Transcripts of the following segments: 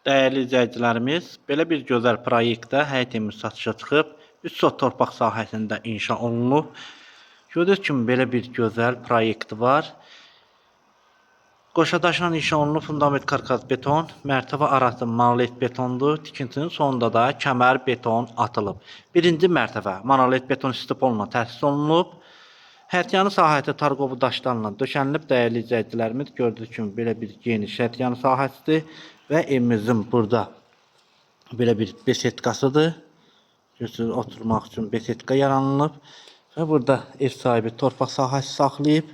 Dəyərli izləyicilərimiz, belə bir gözəl proyektdə həyətimiz satışa çıxıb, 3 sot torpaq sahəsində inşa olunub. Gördüyünüz kimi belə bir gözəl proyekt var. Qoşadaşla inşa olunub, fundament karkas beton, mərtəbə arası monolit betondur. Tikintinin sonunda da kəmər beton atılıb. Birinci mərtəbə monolit beton stipolla təsis olunub. Həyətyanı sahəsi tarqovu daşlarla döşənilib. Dəyərli izləyicilərimiz, gördüyünüz kimi belə bir geniş həyətyanı sahəsidir. Və evimizin burada belə bir besetkasıdır. Görürsünüz, oturmaq üçün besetka yaranılıb. Və burada ev sahibi torpaq sahəsi saxlayıb.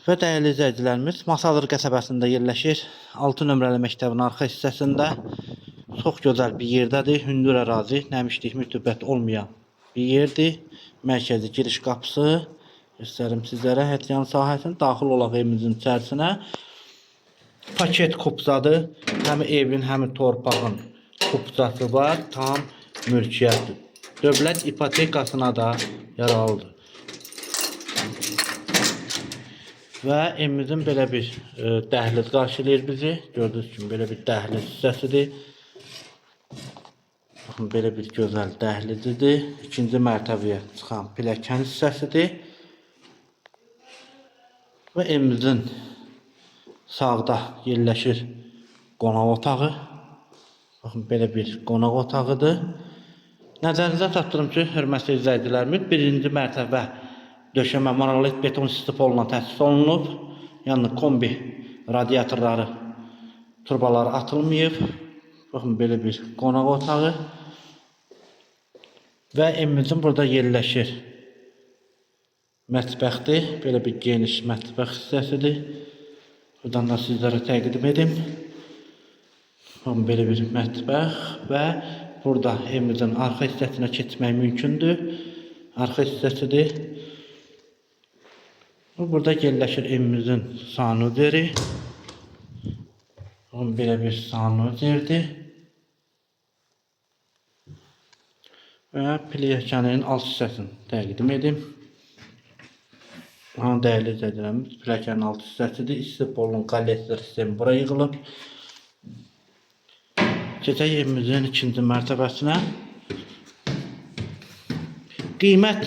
Və dəyərli izləyicilərimiz, Masalır qəsəbəsində yerləşir. 6 nömrəli məktəbin arxa hissəsində. Çox gözəl bir yerdədir. Hündür ərazi, nəmişlik, mütübbət olmayan bir yerdir. Mərkəzi giriş qapısı. Göstərim sizlərə həyətyanı sahəsini. Daxil olaq evimizin içərisinə. Paket kupzadır. Həm evin, həm torpağın kupzası var. Tam mülkiyyətdir. Dövlət ipotekasına da yaralıdır. Və evimizin belə bir dəhliz qarşılayır bizi. Gördüyünüz kimi belə bir dəhliz hissəsidir. Baxın, belə bir gözəl dəhlizidir. İkinci mərtəbəyə çıxan pilləkən hissəsidir. Və evimizin sağda yerləşir qonaq otağı. Baxın, belə bir qonaq otağıdır. Nəzərinizə çatdırım ki, hörmətli izləyicilərimiz, birinci mərtəbə döşəmə monolit beton stipolla təsis olunub. Yəni kombi radiatorları, turbaları atılmayıb. Baxın, belə bir qonaq otağı. Və evimizin burada yerləşir mətbəxdir. Belə bir geniş mətbəx hissəsidir. Buradan da sizlərə təqdim edim. Belə bir mətbəx və burada evimizin arxa hissəsinə keçmək mümkündür. Arxa hissəsidir. Burada yerləşir evimizin sanuzeri. Belə bir sanuzerdir. Və pilləkənin alt hissəsini təqdim edim. Dəyərli izləyicilərimiz, pilləkənin alt hissəsidir. İstipolin kollektor sistemi bura yığılıb. Keçək evimizin ikinci mərtəbəsinə. Qiymət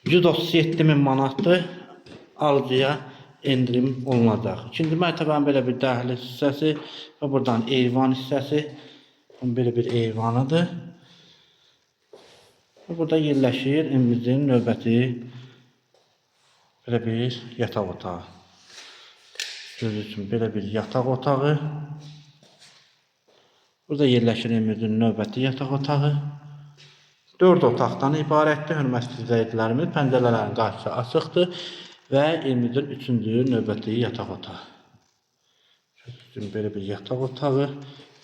137.000 manatdır. Alıcıya endirim olunacaq. İkinci mərtəbənin belə bir dəhliz hissəsi və buradan eyvan hissəsi. Belə bir eyvanıdır. Burada yerləşir evimizin növbəti belə bir yataq otağı. Gördüyünüz kimi belə bir yataq otağı. Burada yerləşir evimizin növbəti yataq otağı. 4 otaqdan ibarətdir. Hörmətli izləyicilərimiz, pəncərələrin qarşısı açıqdır və evimizin 3-cü növbəti yataq otağı. Gördüyünüz kimi belə bir yataq otağı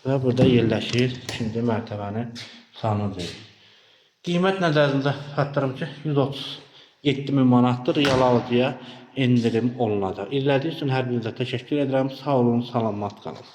və burada yerləşir 2-ci mərtəbənin sanuzeri. Qiymət nəzərində çatdırım ki, 137.000 manatdır. Real alıcıya endirim olunacaq. İzlədiyiniz üçün hər birinizə təşəkkür edirəm. Sağ olun, salamat qalın.